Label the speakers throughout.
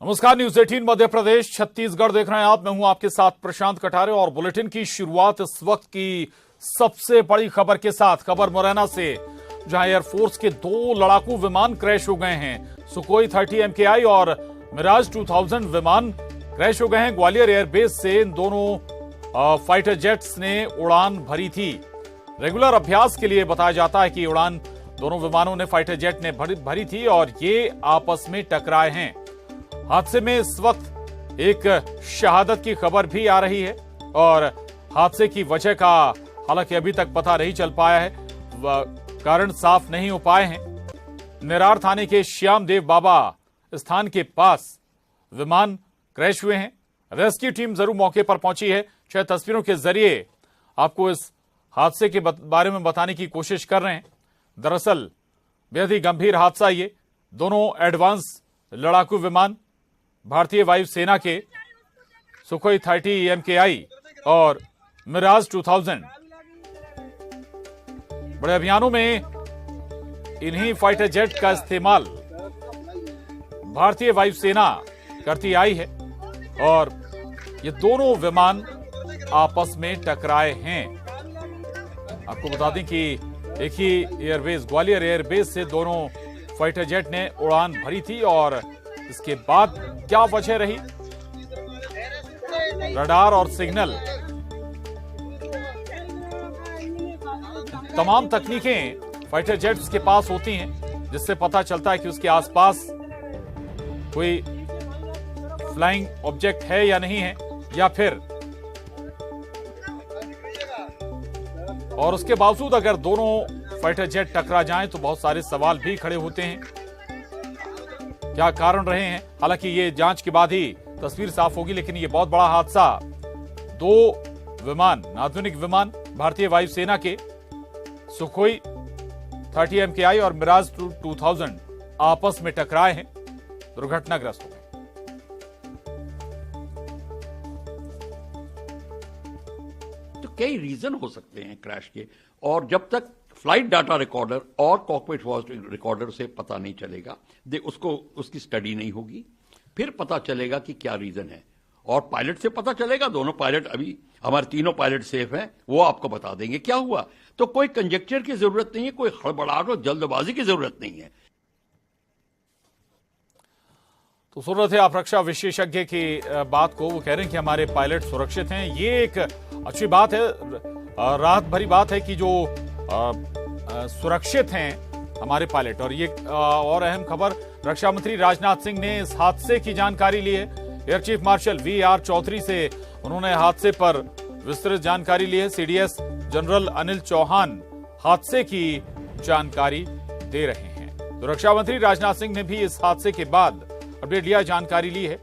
Speaker 1: नमस्कार, न्यूज 18 मध्य प्रदेश छत्तीसगढ़ देख रहे हैं आप। मैं हूं आपके साथ प्रशांत कटारे और बुलेटिन की शुरुआत इस वक्त की सबसे बड़ी खबर के साथ। खबर मुरैना से, जहां एयरफोर्स के 2 लड़ाकू विमान क्रैश हो गए हैं। सुखोई 30 MKI और मिराज 2000 विमान क्रैश हो गए हैं। ग्वालियर एयरबेस से इन दोनों फाइटर जेट्स ने उड़ान भरी थी। रेगुलर अभ्यास के लिए बताया जाता है कि उड़ान दोनों विमानों ने फाइटर जेट ने भरी थी और ये आपस में टकराए हैं। हादसे में इस वक्त एक शहादत की खबर भी आ रही है और हादसे की वजह का हालांकि अभी तक पता नहीं चल पाया है, कारण साफ नहीं हो पाए हैं। निरार थाने के श्याम देव बाबा स्थान के पास विमान क्रैश हुए हैं। रेस्क्यू टीम जरूर मौके पर पहुंची है। 6 तस्वीरों के जरिए आपको इस हादसे के बारे में बताने की कोशिश कर रहे हैं। दरअसल बेहद ही गंभीर हादसा ये। दोनों एडवांस लड़ाकू विमान भारतीय वायुसेना के सुखोई 30 MKI और मिराज 2000 बड़े अभियानों में इन्हीं फाइटर जेट का इस्तेमाल भारतीय वायुसेना करती आई है और ये दोनों विमान आपस में टकराए हैं। आपको बता दें कि एक ही एयरबेस, ग्वालियर एयरबेस से दोनों फाइटर जेट ने उड़ान भरी थी और इसके बाद क्या वजह रही, रडार और सिग्नल, तमाम तकनीकें फाइटर जेट्स के पास होती हैं जिससे पता चलता है कि उसके आसपास कोई फ्लाइंग ऑब्जेक्ट है या नहीं है, या फिर और उसके बावजूद अगर दोनों फाइटर जेट टकरा जाएं तो बहुत सारे सवाल भी खड़े होते हैं। क्या कारण रहे हैं, हालांकि ये जांच के बाद ही तस्वीर साफ होगी, लेकिन ये बहुत बड़ा हादसा। 2 विमान, आधुनिक विमान भारतीय वायुसेना के सुखोई 30 MKI और मिराज 2000 आपस में टकराए हैं, दुर्घटनाग्रस्त हो गए।
Speaker 2: तो कई रीजन हो सकते हैं क्रैश के, और जब तक फ्लाइट डाटा रिकॉर्डर और कॉकपिट वॉइस रिकॉर्डर से पता नहीं चलेगा, उसकी स्टडी नहीं होगी, फिर पता चलेगा कि क्या रीजन है। और पायलट से पता चलेगा। दोनों पायलट, अभी हमारे तीनों पायलट सेफ हैं, वो आपको बता देंगे क्या हुआ। तो कोई कंजेक्चर की जरूरत नहीं है, कोई हड़बड़ाहट और जल्दबाजी की जरूरत नहीं है।
Speaker 1: तो सुन रहे थे आप रक्षा विशेषज्ञ की बात को। वो कह रहे हैं कि हमारे पायलट सुरक्षित हैं। ये एक अच्छी बात है, राहत भरी बात है कि जो सुरक्षित हैं हमारे पायलट। और ये और अहम खबर, रक्षा मंत्री राजनाथ सिंह ने इस हादसे की जानकारी ली है। Air chief marshal VR Chaudhary से उन्होंने हादसे पर विस्तृत जानकारी ली है। CDS जनरल अनिल चौहान हादसे की जानकारी दे रहे हैं। तो रक्षा मंत्री राजनाथ सिंह ने भी इस हादसे के बाद अपडेट लिया, जानकारी ली है।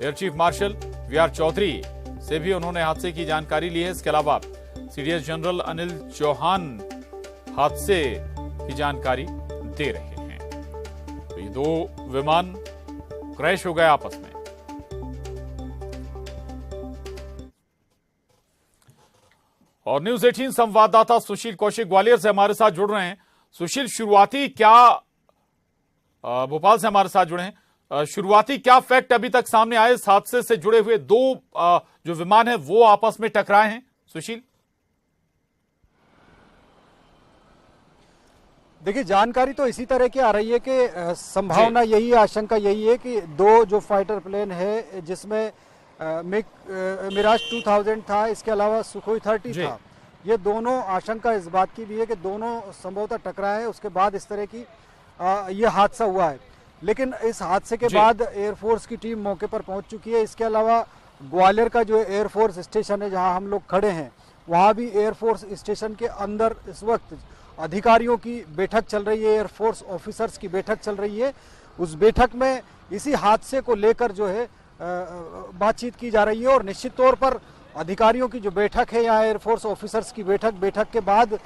Speaker 1: Air chief marshal VR Chaudhary से भी उन्होंने हादसे की जानकारी ली है। इसके अलावा CDS जनरल अनिल चौहान हादसे की जानकारी दे रहे हैं। तो ये 2 विमान क्रैश हो गए आपस में। और न्यूज 18 संवाददाता सुशील कौशिक ग्वालियर से हमारे साथ जुड़ रहे हैं। सुशील, शुरुआती क्या, भोपाल से हमारे साथ जुड़े हैं, शुरुआती क्या फैक्ट अभी तक सामने आए इस हादसे से जुड़े हुए? 2 जो विमान है वो आपस में टकराए हैं। सुशील,
Speaker 3: देखिए, जानकारी तो इसी तरह की आ रही है कि संभावना यही है, आशंका यही है कि 2 जो फाइटर प्लेन है, जिसमें मिराज 2000 था, इसके अलावा सुखोई 30 था, ये दोनों, आशंका इस बात की भी है कि दोनों संभवतः टकराए हैं, उसके बाद इस तरह की ये हादसा हुआ है। लेकिन इस हादसे के बाद एयरफोर्स की टीम मौके पर पहुंच चुकी है। इसके अलावा ग्वालियर का जो एयरफोर्स स्टेशन है जहां हम लोग खड़े हैं, वहां भी एयरफोर्स स्टेशन के अंदर इस वक्त अधिकारियों की बैठक चल रही है, एयरफोर्स ऑफिसर्स की बैठक चल रही है। उस बैठक में इसी हादसे को लेकर जो है बातचीत की जा रही है और निश्चित तौर पर अधिकारियों की जो बैठक है या एयरफोर्स ऑफिसर्स की बैठक के बाद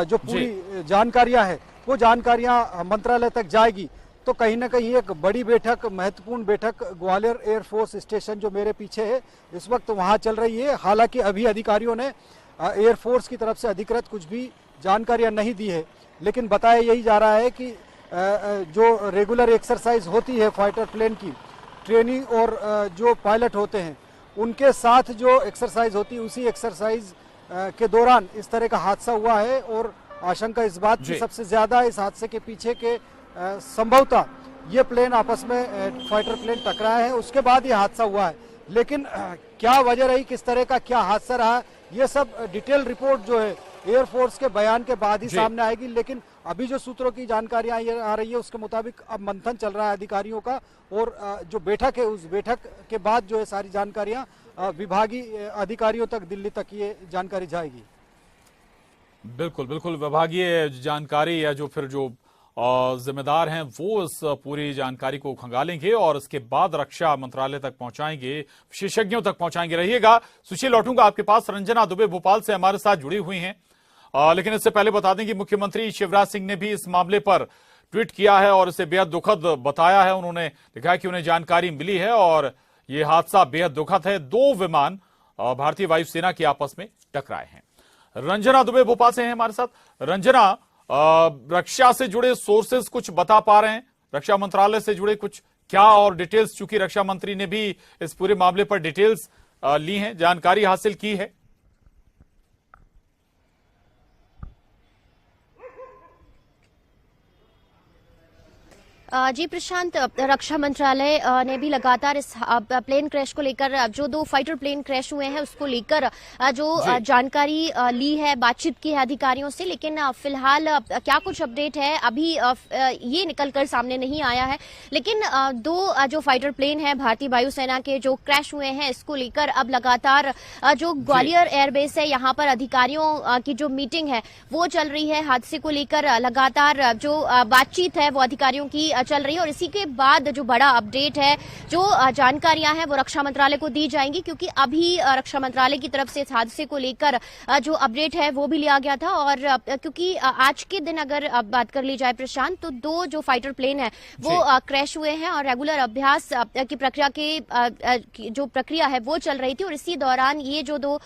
Speaker 3: जो पूरी जानकारियां है वो जानकारियां मंत्रालय तक जाएगी। तो कहीं ना कहीं एक बड़ी बैठक, महत्वपूर्ण बैठक ग्वालियर एयरफोर्स स्टेशन जो मेरे पीछे है इस वक्त वहां चल रही है। हालांकि अभी अधिकारियों ने एयरफोर्स की तरफ से अधिकृत कुछ भी जानकारियां नहीं दी है, लेकिन बताया यही जा रहा है कि जो रेगुलर एक्सरसाइज होती है फाइटर प्लेन की, ट्रेनी और जो पायलट होते हैं उनके साथ जो एक्सरसाइज होती है, उसी एक्सरसाइज के दौरान इस तरह का हादसा हुआ है। और आशंका इस बात की सबसे ज्यादा इस हादसे के पीछे के संभवतः ये प्लेन आपस में फाइटर प्लेन टकराए हैं, उसके बाद ये हादसा हुआ है। लेकिन क्या वजह रही, किस तरह का क्या हादसा रहा, ये सब डिटेल रिपोर्ट जो है एयरफोर्स के बयान के बाद ही सामने आएगी। लेकिन अभी जो सूत्रों की जानकारियां आ रही है उसके मुताबिक अब मंथन चल रहा है अधिकारियों का, और जो बैठक है उस बैठक के बाद जो है सारी जानकारियां विभागीय अधिकारियों तक, दिल्ली तक ये जानकारी जाएगी।
Speaker 1: बिल्कुल बिल्कुल, विभागीय जानकारी या जो फिर जो जिम्मेदार हैं वो इस पूरी जानकारी को खंगालेंगे और इसके बाद रक्षा मंत्रालय तक पहुंचाएंगे, विशेषज्ञों तक पहुंचाएंगे। रहिएगा सुशील, लौटूंगा आपके पास। रंजना दुबे भोपाल से हमारे साथ जुड़ी हुई हैं, लेकिन इससे पहले बता दें कि मुख्यमंत्री शिवराज सिंह ने भी इस मामले पर ट्वीट किया है और इसे बेहद दुखद बताया है। उन्होंने लिखा है कि उन्हें जानकारी मिली है और ये हादसा बेहद दुखद है। 2 विमान भारतीय वायुसेना के आपस में टकराए हैं। रंजना दुबे भोपाल से हैं हमारे साथ। रंजना, रक्षा से जुड़े सोर्सेस कुछ बता पा रहे हैं, रक्षा मंत्रालय से जुड़े कुछ क्या और डिटेल्स, चूंकि रक्षा मंत्री ने भी इस पूरे मामले पर डिटेल्स ली हैं, जानकारी हासिल की है?
Speaker 4: जी प्रशांत, रक्षा मंत्रालय ने भी लगातार इस प्लेन क्रैश को लेकर, जो 2 फाइटर प्लेन क्रैश हुए हैं उसको लेकर जो जानकारी ली है, बातचीत की है अधिकारियों से। लेकिन फिलहाल क्या कुछ अपडेट है अभी ये निकलकर सामने नहीं आया है। लेकिन 2 जो फाइटर प्लेन है भारतीय वायुसेना के जो क्रैश हुए हैं, इसको लेकर अब लगातार जो ग्वालियर एयरबेस है यहाँ पर अधिकारियों की जो मीटिंग है वो चल रही है। हादसे को लेकर लगातार जो बातचीत है वो अधिकारियों की चल रही है और इसी के बाद जो बड़ा अपडेट है, जो जानकारियां हैं वो रक्षा मंत्रालय को दी जाएंगी, क्योंकि अभी रक्षा मंत्रालय की तरफ से इस हादसे को लेकर जो अपडेट है वो भी लिया गया था। और क्योंकि आज के दिन अगर बात कर ली जाए प्रशांत, तो 2 जो फाइटर प्लेन है वो क्रैश हुए हैं और रेगुलर अभ्यास की प्रक्रिया के जो प्रक्रिया है वो चल रही थी और इसी दौरान ये जो 2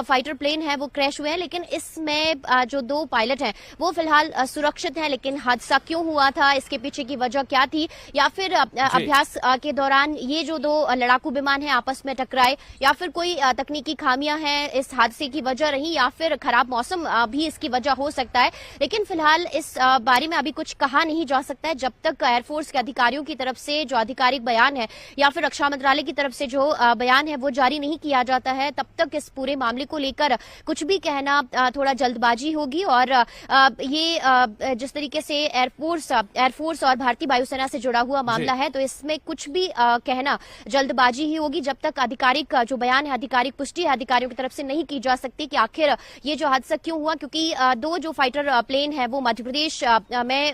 Speaker 4: फाइटर प्लेन है वो क्रैश हुए हैं। लेकिन इसमें जो 2 पायलट हैं वो फिलहाल सुरक्षित हैं। लेकिन हादसा क्यों हुआ था, इसके पीछे की वजह क्या थी, या फिर अभ्यास के दौरान ये जो 2 लड़ाकू विमान हैं आपस में टकराए, या फिर कोई तकनीकी खामियां हैं इस हादसे की वजह रही, या फिर खराब मौसम भी इसकी वजह हो सकता है। लेकिन फिलहाल इस बारे में अभी कुछ कहा नहीं जा सकता है जब तक एयरफोर्स के अधिकारियों की तरफ से जो आधिकारिक बयान है या फिर रक्षा मंत्रालय की तरफ से जो बयान है वो जारी नहीं किया जाता है। तब तक इस पूरे मामले को लेकर कुछ भी कहना थोड़ा जल्दबाजी होगी। और ये जिस तरीके से एयरफोर्स और भारतीय वायुसेना से जुड़ा हुआ मामला है, तो इसमें कुछ भी कहना जल्दबाजी ही होगी जब तक आधिकारिक जो बयान है, आधिकारिक पुष्टि है अधिकारियों की तरफ से नहीं की जा सकती कि आखिर ये जो हादसा क्यों हुआ। क्योंकि 2 जो फाइटर प्लेन है वो मध्य प्रदेश में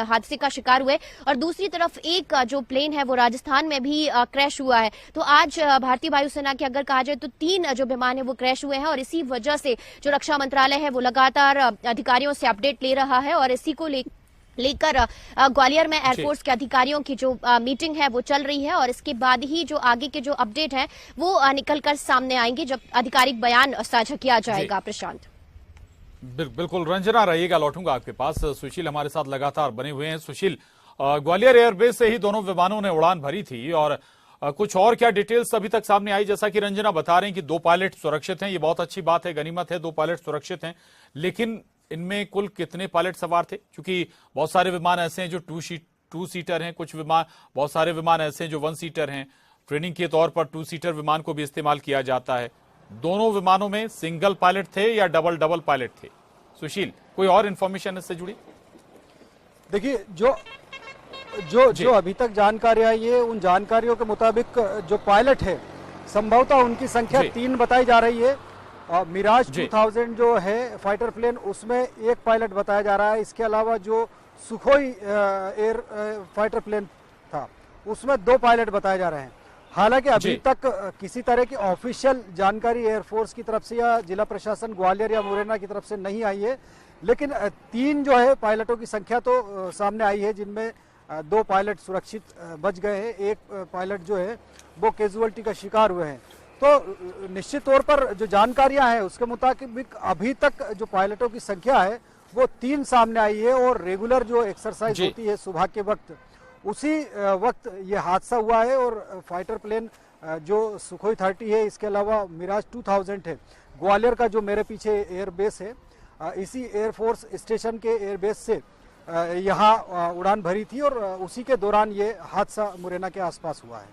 Speaker 4: हादसे का शिकार हुए और दूसरी तरफ एक जो प्लेन है वो राजस्थान में भी क्रैश हुआ है। तो आज भारतीय वायुसेना की अगर कहा जाए तो 3 जो विमान है वो क्रैश हुए हैं और इसी वजह से जो रक्षा मंत्रालय है वो लगातार अधिकारियों से अपडेट ले रहा है और इसी को लेकर ग्वालियर में एयरफोर्स के अधिकारियों की जो मीटिंग है वो चल रही है और इसके बाद ही जो आगे के जो अपडेट है वो निकलकर सामने आएंगे जब आधिकारिक बयान साझा किया जाएगा। प्रशांत,
Speaker 1: बिल्कुल रंजना, रहिएगा, लौटूंगा आपके पास। सुशील हमारे साथ लगातार बने हुए हैं। सुशील, ग्वालियर एयरबेस से ही दोनों विमानों ने उड़ान भरी थी और कुछ और क्या डिटेल्स अभी तक सामने आई? जैसा कि रंजना बता रहे हैं कि 2 पायलट सुरक्षित हैं, ये बहुत अच्छी बात है, गनीमत है, 2 पायलट सुरक्षित हैं। लेकिन इनमें कुल कितने पायलट सवार थे? क्योंकि बहुत सारे विमान ऐसे हैं जो 2 सीटर हैं, कुछ विमान, बहुत सारे विमान ऐसे हैं जो 1 सीटर हैं। ट्रेनिंग के तौर पर 2 सीटर विमान को भी इस्तेमाल किया जाता है। दोनों विमानों में सिंगल पायलट थे या डबल पायलट थे? सुशील, कोई और इंफॉर्मेशन इससे जुड़ी?
Speaker 3: देखिए, जो अभी तक जानकारी आई है उन जानकारियों के मुताबिक जो पायलट है संभवतः उनकी संख्या 3 बताई जा रही है। और मिराज 2000 जो है फाइटर प्लेन, उसमें 1 पायलट बताया जा रहा है। इसके अलावा जो सुखोई एयर फाइटर प्लेन था उसमें 2 पायलट बताए जा रहे हैं। हालांकि अभी तक किसी तरह की ऑफिशियल जानकारी एयरफोर्स की तरफ से या जिला प्रशासन ग्वालियर या मुरैना की तरफ से नहीं आई है। लेकिन 3 जो है पायलटों की संख्या तो सामने आई है, जिनमें 2 पायलट सुरक्षित बच गए हैं, 1 पायलट जो है वो कैजुअलिटी का शिकार हुए हैं। तो निश्चित तौर पर जो जानकारियां हैं उसके मुताबिक अभी तक जो पायलटों की संख्या है वो 3 सामने आई है और रेगुलर जो एक्सरसाइज होती है सुबह के वक्त उसी वक्त ये हादसा हुआ है और फाइटर प्लेन जो सुखोई 30 है, इसके अलावा मिराज 2000 है, ग्वालियर का जो मेरे पीछे एयरबेस है, इसी एयरफोर्स स्टेशन के एयरबेस से यहाँ उड़ान भरी थी और उसी के दौरान ये हादसा मुरैना के आसपास हुआ है।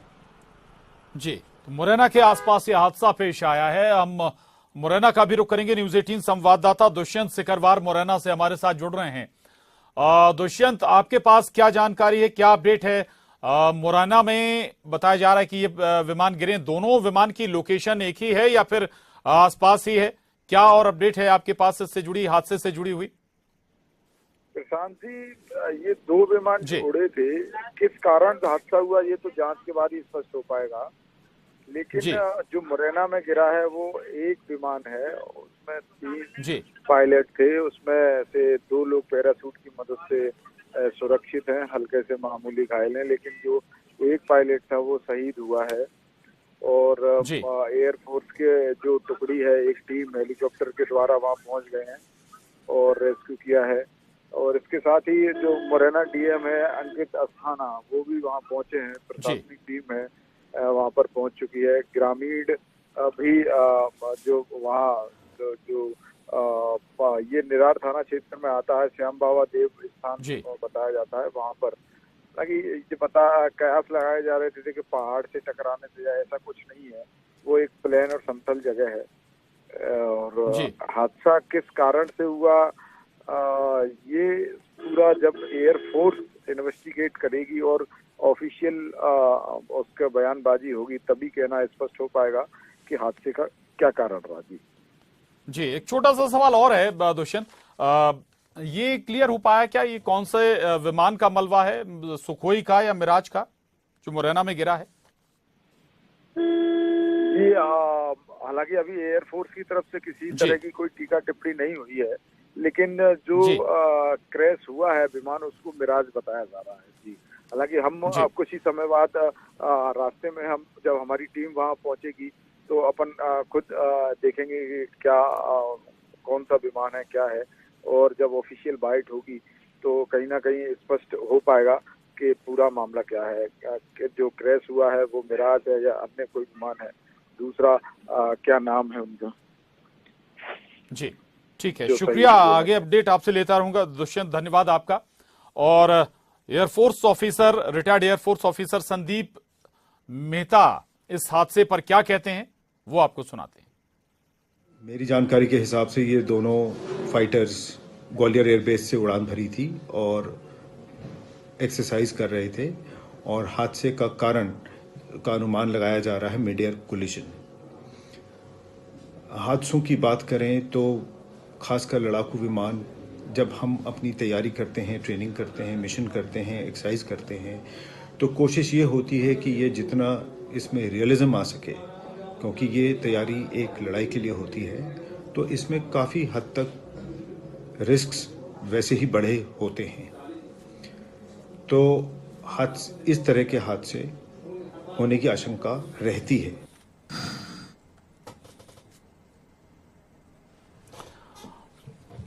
Speaker 1: जी, तो मुरैना के आसपास ये हादसा पेश आया है। हम मुरैना का भी रुख करेंगे। न्यूज 18 संवाददाता दुष्यंत सिकरवार मुरैना से हमारे साथ जुड़ रहे हैं। दुष्यंत, आपके पास क्या जानकारी है, क्या अपडेट है? मुरैना में बताया जा रहा है कि ये विमान गिरे, दोनों विमान की लोकेशन एक ही है या फिर आसपास ही है? क्या और अपडेट है आपके पास इससे जुड़ी, हादसे से जुड़ी हुई?
Speaker 5: प्रशांत जी, ये दो विमान उड़े थे, किस कारण हादसा हुआ ये तो जांच के बाद ही स्पष्ट हो पाएगा। लेकिन जो मुरैना में गिरा है वो एक विमान है, उसमें 3 पायलट थे, उसमें से 2 लोग पैराशूट की मदद से सुरक्षित हैं, हल्के से मामूली घायल हैं, लेकिन जो एक पायलट था वो शहीद हुआ है। और एयरफोर्स के जो टुकड़ी है, एक टीम हेलीकॉप्टर के द्वारा वहां पहुंच गए हैं और रेस्क्यू किया है। और इसके साथ ही जो मुरैना डीएम है अंकित अस्थाना, वो भी वहां पहुंचे हैं, प्रशासनिक टीम है वहां पर पहुंच चुकी है। ग्रामीण भी जो वहाँ जो ये निरार थाना क्षेत्र में आता है, श्याम बाबा देव स्थान बताया जाता है, वहां पर ये कयास लगाए जा रहे थे कि पहाड़ से टकराने से या ऐसा कुछ नहीं है, वो एक प्लेन और समतल जगह है। और हादसा किस कारण से हुआ ये पूरा जब एयरफोर्स इन्वेस्टिगेट करेगी और ऑफिशियल उसका बयानबाजी होगी तभी कहना स्पष्ट हो पाएगा कि हादसे का क्या कारण रहा। जी,
Speaker 1: एक छोटा सा सवाल और है दुष्यंत, ये क्लियर हो पाया क्या ये कौन से विमान का मलबा है, सुखोई का या मिराज का, जो मुरैना में गिरा है?
Speaker 5: जी, हालांकि अभी एयरफोर्स की तरफ से किसी तरह की कोई टीका टिप्पणी नहीं हुई है, लेकिन जो क्रैश हुआ है विमान उसको मिराज बताया जा रहा है। जी, हालांकि हम कुछ ही समय बाद रास्ते में हम जब हमारी टीम वहां पहुंचेगी तो अपन खुद देखेंगे कि क्या कौन सा विमान है, क्या है, और जब ऑफिशियल बाइट होगी तो कहीं ना कहीं स्पष्ट हो पाएगा कि पूरा मामला क्या है, कि जो क्रैश हुआ है वो मिराज है या अन्य कोई विमान है, दूसरा क्या नाम है उनका।
Speaker 1: जी, ठीक है, शुक्रिया। आगे अपडेट आपसे लेता रहूंगा दुष्यंत, धन्यवाद आपका। और air force officer, retired air force officer Sandeep Mehta इस हादसे पर क्या कहते हैं वो आपको सुनाते हैं।
Speaker 6: मेरी जानकारी के हिसाब से ये दोनों फाइटर्स ग्वालियर एयरबेस से उड़ान भरी थी और एक्सरसाइज कर रहे थे, और हादसे का कारण का अनुमान लगाया जा रहा है मिड एयर कोलिजन। हादसों की बात करें तो खासकर लड़ाकू विमान, जब हम अपनी तैयारी करते हैं, ट्रेनिंग करते हैं, मिशन करते हैं, एक्सरसाइज करते हैं, तो कोशिश ये होती है कि ये जितना इसमें रियलिज्म आ सके, क्योंकि ये तैयारी एक लड़ाई के लिए होती है, तो इसमें काफ़ी हद तक रिस्क्स वैसे ही बड़े होते हैं। तो इस तरह के हादसे होने की आशंका रहती है।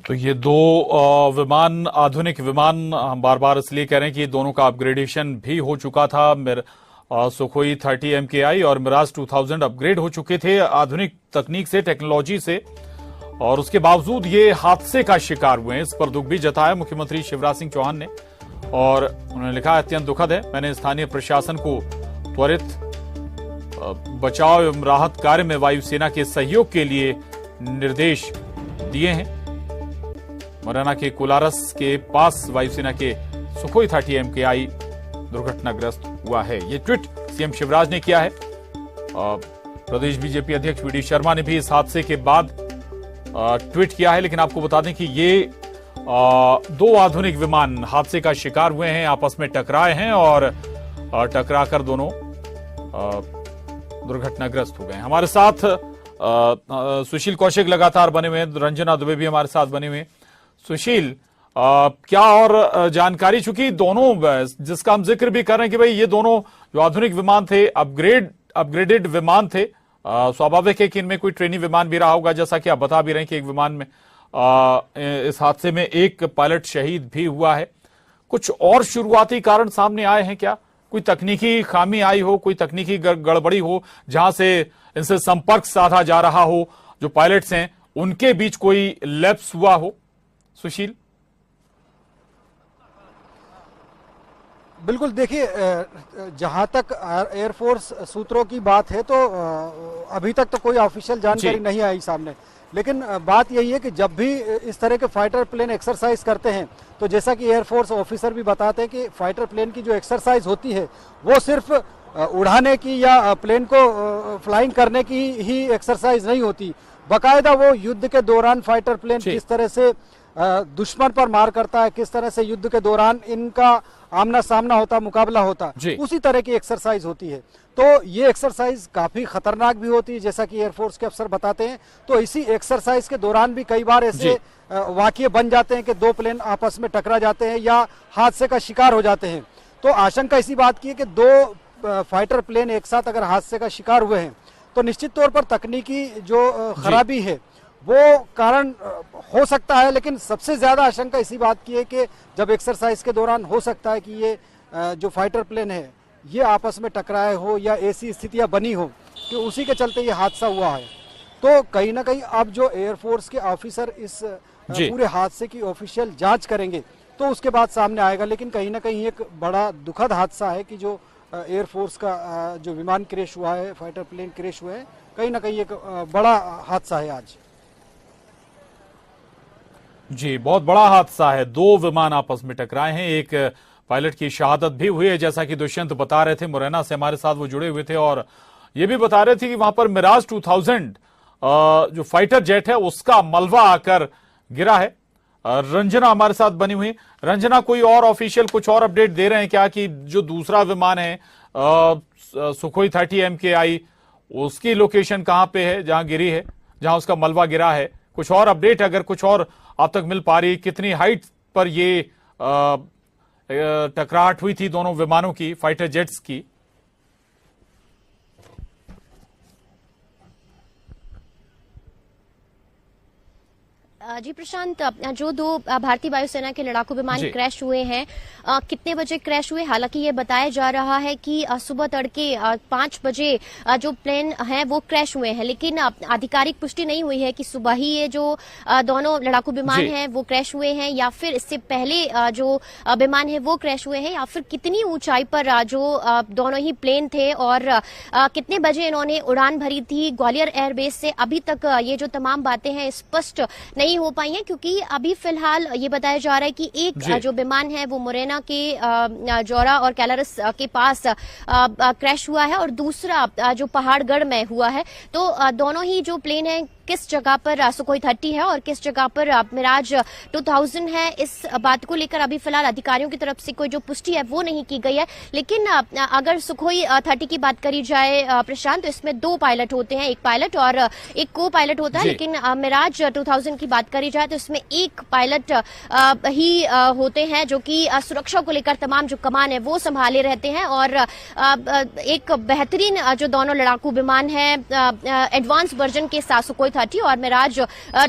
Speaker 1: तो ये दो विमान, आधुनिक विमान, हम बार बार इसलिए कह रहे हैं कि दोनों का अपग्रेडेशन भी हो चुका था। सुखोई 30 MKI और मिराज 2000 अपग्रेड हो चुके थे आधुनिक तकनीक से, टेक्नोलॉजी से, और उसके बावजूद ये हादसे का शिकार हुए हैं। इस पर दुख भी जताया मुख्यमंत्री शिवराज सिंह चौहान ने, और उन्होंने लिखा, अत्यंत दुखद है। मैंने स्थानीय प्रशासन को त्वरित बचाव एवं राहत कार्य में वायुसेना के सहयोग के लिए निर्देश दिए हैं। मुरैना के कोलारस के पास वायुसेना के सुखोई 30 MKI दुर्घटनाग्रस्त हुआ है। ये ट्वीट सीएम शिवराज ने किया है। प्रदेश बीजेपी अध्यक्ष वीडी शर्मा ने भी इस हादसे के बाद ट्वीट किया है। लेकिन आपको बता दें कि ये दो आधुनिक विमान हादसे का शिकार हुए हैं, आपस में टकराए हैं और टकराकर दोनों दुर्घटनाग्रस्त हो गए। हमारे साथ सुशील कौशिक लगातार बने हुए हैं, रंजना दुबे भी हमारे साथ बने हुए हैं। सुशील, क्या और जानकारी, चूंकि दोनों, जिसका हम जिक्र भी कर रहे हैं कि भाई ये दोनों जो आधुनिक विमान थे, अपग्रेडेड विमान थे, स्वाभाविक है कि इनमें कोई ट्रेनिंग विमान भी रहा होगा, जैसा कि आप बता भी रहे हैं कि एक विमान में इस हादसे में एक पायलट शहीद भी हुआ है। कुछ और शुरुआती कारण सामने आए हैं क्या? कोई तकनीकी खामी आई हो, कोई तकनीकी गड़बड़ी हो जहां से इनसे संपर्क साधा जा रहा हो, जो पायलट्स हैं उनके बीच कोई लैप्स हुआ हो? सुशील,
Speaker 3: बिल्कुल, देखिए जहां तक एयरफोर्स सूत्रों की बात है तो अभी तक तो कोई ऑफिशियल जानकारी नहीं आई सामने, लेकिन बात यही है कि जब भी इस तरह के फाइटर प्लेन एक्सरसाइज करते हैं तो जैसा कि एयरफोर्स ऑफिसर भी बताते हैं कि फाइटर प्लेन की जो एक्सरसाइज होती है वो सिर्फ उड़ाने की या प्लेन को फ्लाइंग करने की ही एक्सरसाइज नहीं होती, बाकायदा वो युद्ध के दौरान फाइटर प्लेन किस तरह से दुश्मन पर मार करता है, किस तरह से युद्ध के दौरान इनका आमना सामना होता, मुकाबला होता, उसी तरह की एक्सरसाइज होती है। तो ये एक्सरसाइज काफी खतरनाक भी होती है, जैसा कि एयरफोर्स के अफसर बताते हैं। तो इसी एक्सरसाइज के दौरान भी कई बार ऐसे वाकये बन जाते हैं कि दो प्लेन आपस में टकरा जाते हैं या हादसे का शिकार हो जाते हैं। तो आशंका इसी बात की है कि दो फाइटर प्लेन एक साथ अगर हादसे का शिकार हुए हैं तो निश्चित तौर पर तकनीकी जो खराबी है वो कारण हो सकता है, लेकिन सबसे ज्यादा आशंका इसी बात की है कि जब एक्सरसाइज के दौरान हो सकता है कि ये जो फाइटर प्लेन है ये आपस में टकराए हो या ऐसी स्थितियां बनी हो कि उसी के चलते ये हादसा हुआ है। तो कहीं ना कहीं अब जो एयरफोर्स के ऑफिसर इस पूरे हादसे की ऑफिशियल जांच करेंगे तो उसके बाद सामने आएगा, लेकिन कहीं ना कहीं एक बड़ा दुखद हादसा है कि जो एयरफोर्स का जो विमान क्रैश हुआ है, फाइटर प्लेन क्रैश हुए हैं, कहीं ना कहीं एक बड़ा हादसा है आज।
Speaker 1: जी, बहुत बड़ा हादसा है। दो विमान आपस में टकराए हैं, एक पायलट की शहादत भी हुई है, जैसा कि दुष्यंत बता रहे थे। मुरैना से हमारे साथ वो जुड़े हुए थे और ये भी बता रहे थे कि वहां पर मिराज 2000 जो फाइटर जेट है उसका मलबा आकर गिरा है। रंजना हमारे साथ बनी हुई। रंजना, कोई और ऑफिशियल कुछ और अपडेट दे रहे हैं क्या कि जो दूसरा विमान है सुखोई 30 MKI उसकी लोकेशन कहां पे है जहां गिरी है, जहां उसका मलबा गिरा है? कुछ और अपडेट अगर कुछ और अब तक मिल पा रही, कितनी हाइट पर ये टकराहट हुई थी दोनों विमानों की, फाइटर जेट्स की?
Speaker 4: जी प्रशांत, जो दो भारतीय वायुसेना के लड़ाकू विमान क्रैश हुए हैं, कितने बजे क्रैश हुए? हालांकि ये बताया जा रहा है कि सुबह तड़के 5 बजे जो प्लेन हैं वो क्रैश हुए हैं, लेकिन आधिकारिक पुष्टि नहीं हुई है कि सुबह ही ये जो दोनों लड़ाकू विमान हैं वो क्रैश हुए हैं या फिर इससे पहले जो विमान है वो क्रैश हुए हैं, या फिर कितनी ऊंचाई पर जो दोनों ही प्लेन थे और कितने बजे इन्होंने उड़ान भरी थी ग्वालियर एयरबेस से। अभी तक ये जो तमाम बातें हैं स्पष्ट नहीं हो पाई हैं, क्योंकि अभी फिलहाल ये बताया जा रहा है कि एक जो विमान है वो मुरैना के जौरा और कैलारस के पास क्रैश हुआ है और दूसरा जो पहाड़गढ़ में हुआ है। तो दोनों ही जो प्लेन है किस जगह पर सुखोई 30 है और किस जगह पर मिराज 2000 है, इस बात को लेकर अभी फिलहाल अधिकारियों की तरफ से कोई जो पुष्टि है वो नहीं की गई है। लेकिन अगर सुखोई 30 की बात करी जाए प्रशांत, तो इसमें 2 पायलट होते हैं, एक पायलट और एक को पायलट होता है। लेकिन मिराज 2000 की बात करी जाए तो इसमें एक पायलट ही होते हैं जो कि सुरक्षा को लेकर तमाम जो कमान है वो संभाले रहते हैं। और एक बेहतरीन जो दोनों लड़ाकू विमान है एडवांस वर्जन के साथ सुखोई 30 और मिराज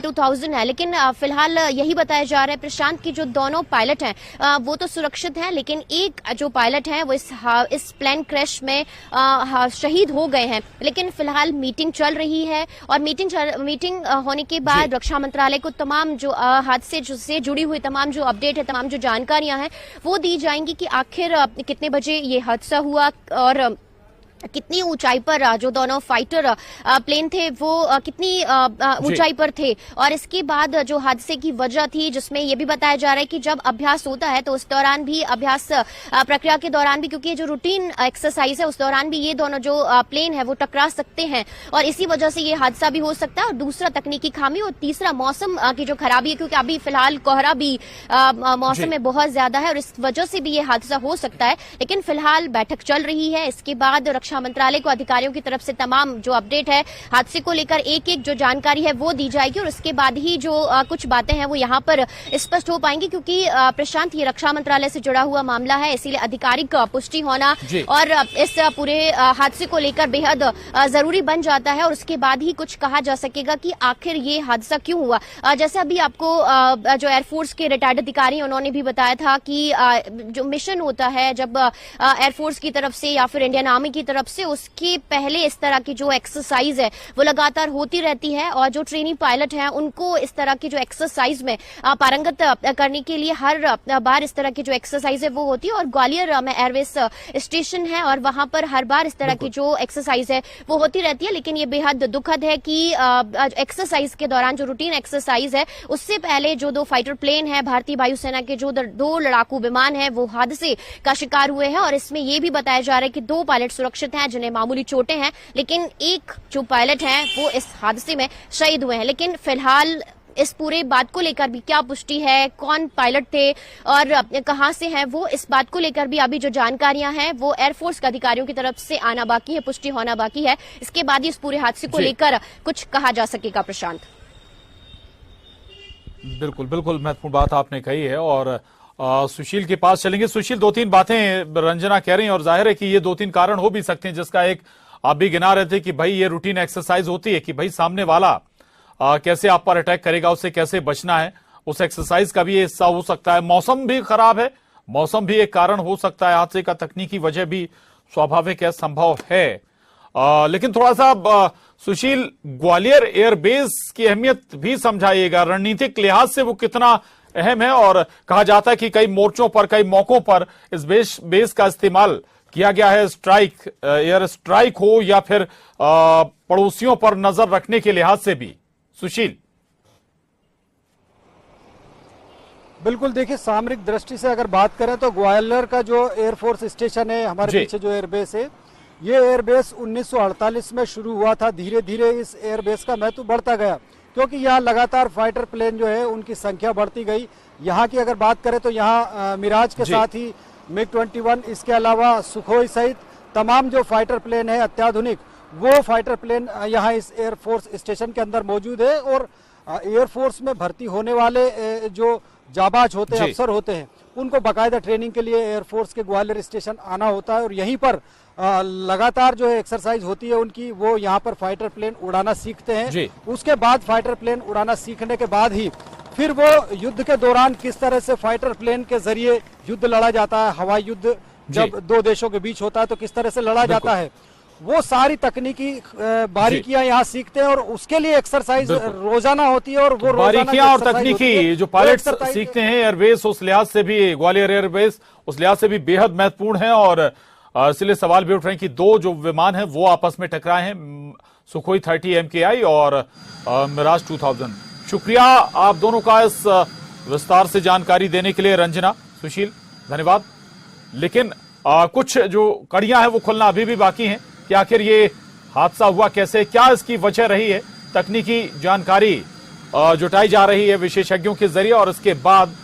Speaker 4: 2000 है। लेकिन फिलहाल यही बताया जा रहा है प्रशांत की जो दोनों पायलट हैं वो तो सुरक्षित हैं, लेकिन एक जो पायलट है वो इस प्लेन क्रैश में शहीद हो गए हैं। लेकिन फिलहाल मीटिंग चल रही है और मीटिंग होने के बाद रक्षा मंत्रालय को तमाम जो हादसे से जुड़ी हुई तमाम जो अपडेट है, तमाम जो जानकारियां हैं वो दी जाएंगी कि आखिर कितने बजे ये हादसा हुआ और कितनी ऊंचाई पर जो दोनों फाइटर प्लेन थे वो कितनी ऊंचाई पर थे, और इसके बाद जो हादसे की वजह थी, जिसमें ये भी बताया जा रहा है कि जब अभ्यास होता है तो उस दौरान भी अभ्यास प्रक्रिया के दौरान भी, क्योंकि जो रूटीन एक्सरसाइज है उस दौरान भी ये दोनों जो प्लेन है वो टकरा सकते हैं और इसी वजह से ये हादसा भी हो सकता है। और दूसरा तकनीकी खामी और तीसरा मौसम की जो खराबी है, क्योंकि अभी फिलहाल कोहरा भी मौसम में बहुत ज्यादा है और इस वजह से भी ये हादसा हो सकता है। लेकिन फिलहाल बैठक चल रही है, इसके बाद रक्षा रक्षा मंत्रालय को अधिकारियों की तरफ से तमाम जो अपडेट है हादसे को लेकर एक एक जो जानकारी है वो दी जाएगी और उसके बाद ही जो कुछ बातें हैं वो यहाँ पर स्पष्ट हो पाएंगी, क्योंकि प्रशांत ये रक्षा मंत्रालय से जुड़ा हुआ मामला है, इसीलिए आधिकारिक पुष्टि होना और इस पूरे हादसे को लेकर बेहद जरूरी बन जाता है और उसके बाद ही कुछ कहा जा सकेगा कि आखिर ये हादसा क्यों हुआ। जैसे अभी आपको जो एयरफोर्स के रिटायर्ड अधिकारी उन्होंने भी बताया था कि जो मिशन होता है जब एयरफोर्स की तरफ से या फिर इंडियन आर्मी की तरफ से, उसके पहले इस तरह की जो एक्सरसाइज है वो लगातार होती रहती है और जो ट्रेनिंग पायलट हैं उनको इस तरह की जो एक्सरसाइज में पारंगत करने के लिए हर बार इस तरह की जो एक्सरसाइज है वो होती है और ग्वालियर में एयरबेस स्टेशन है और वहां पर हर बार इस तरह की जो एक्सरसाइज है वो होती रहती है। लेकिन ये बेहद दुखद है कि एक्सरसाइज के दौरान जो रूटीन एक्सरसाइज है उससे पहले जो 2 फाइटर प्लेन है भारतीय वायुसेना के जो 2 लड़ाकू विमान है वो हादसे का शिकार हुए हैं और इसमें यह भी बताया जा रहा है कि 2 पायलट सुरक्षित हैं जिन्हें मामूली चोटें हैं, लेकिन एक जो पायलट हैं वो इस हादसे में शहीद हुए हैं। लेकिन फिलहाल इस पूरे बात को लेकर भी क्या पुष्टि है, कौन पायलट थे और कहां से हैं, वो इस बात को लेकर भी अभी जो जानकारियां हैं वो एयरफोर्स के अधिकारियों की तरफ से आना बाकी है, पुष्टि होना बाकी है। इसके बाद ही इस पूरे हादसे को लेकर कुछ कहा जा सकेगा। प्रशांत,
Speaker 1: बिल्कुल बिल्कुल महत्वपूर्ण बात आपने कही है और सुशील के पास चलेंगे। सुशील, 2-3 बातें रंजना कह रही हैं और जाहिर है कि ये 2-3 कारण हो भी सकते हैं, जिसका एक आप भी गिना रहे थे कि भाई ये रूटीन एक्सरसाइज होती है कि भाई सामने वाला कैसे आप पर अटैक करेगा, उससे कैसे बचना है, उस एक्सरसाइज का भी हिस्सा हो सकता है। मौसम भी खराब है, मौसम भी एक कारण हो सकता है हादसे का, तकनीकी वजह भी स्वाभाविक है, संभव है। लेकिन थोड़ा सा सुशील, ग्वालियर एयरबेस की अहमियत भी समझाइएगा, रणनीतिक लिहाज से वो कितना अहम है और कहा जाता है कि कई मोर्चों पर, कई मौकों पर इस बेस का इस्तेमाल किया गया है, स्ट्राइक, एयर स्ट्राइक हो या फिर पड़ोसियों पर नजर रखने के लिहाज से भी। सुशील,
Speaker 3: बिल्कुल, देखिए सामरिक दृष्टि से अगर बात करें तो ग्वालियर का जो एयरफोर्स स्टेशन है हमारे पीछे जो एयरबेस है, ये एयरबेस 1948 में शुरू हुआ था। धीरे धीरे इस एयरबेस का महत्व बढ़ता गया क्योंकि यहाँ लगातार फाइटर प्लेन जो है उनकी संख्या बढ़ती गई। यहाँ की अगर बात करें तो यहाँ मिराज के साथ ही MiG-21, इसके अलावा सुखोई सहित तमाम जो फाइटर प्लेन है अत्याधुनिक, वो फाइटर प्लेन यहाँ इस एयरफोर्स स्टेशन के अंदर मौजूद है। और एयरफोर्स में भर्ती होने वाले जो जाबाज होते हैं, अफसर होते हैं, उनको बाकायदा ट्रेनिंग के लिए एयरफोर्स के ग्वालियर स्टेशन आना होता है और यहीं पर लगातार जो है एक्सरसाइज होती है उनकी, वो यहाँ पर फाइटर प्लेन उड़ाना सीखते हैं। उसके बाद फाइटर प्लेन उड़ाना सीखने के बाद ही फिर वो युद्ध के दौरान किस तरह से फाइटर प्लेन के जरिए युद्ध लड़ा जाता है, हवाई युद्ध जब 2 देशों के बीच होता है तो किस तरह से लड़ा जाता है, वो सारी तकनीकी बारीकियां यहाँ सीखते हैं और उसके लिए एक्सरसाइज रोजाना होती है। और वो
Speaker 1: बारीकियां और तकनीकी जो पायलट सीखते हैं एयरबेस, उस लिहाज से भी ग्वालियर एयरबेस उस लिहाज से भी बेहद महत्वपूर्ण है और इसलिए सवाल भी उठ रहे हैं कि 2 जो विमान हैं वो आपस में टकराए हैं, सुखोई 30 MKI और मिराज 2000। शुक्रिया आप दोनों का इस विस्तार से जानकारी देने के लिए। रंजना, सुशील, धन्यवाद। लेकिन कुछ जो कड़ियां हैं वो खुलना अभी भी बाकी हैं कि आखिर ये हादसा हुआ कैसे, क्या इसकी वजह रही है। तकनीकी जानकारी जुटाई जा रही है विशेषज्ञों के जरिए और इसके बाद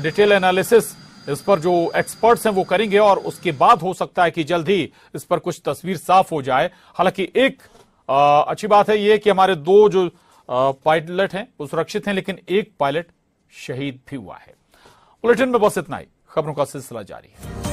Speaker 1: डिटेल एनालिसिस इस पर जो एक्सपर्ट्स हैं वो करेंगे और उसके बाद हो सकता है कि जल्द ही इस पर कुछ तस्वीर साफ हो जाए। हालांकि एक अच्छी बात है ये कि हमारे 2 जो पायलट हैं वो सुरक्षित हैं, लेकिन एक पायलट शहीद भी हुआ है। बुलेटिन में बस इतना ही, खबरों का सिलसिला जारी है।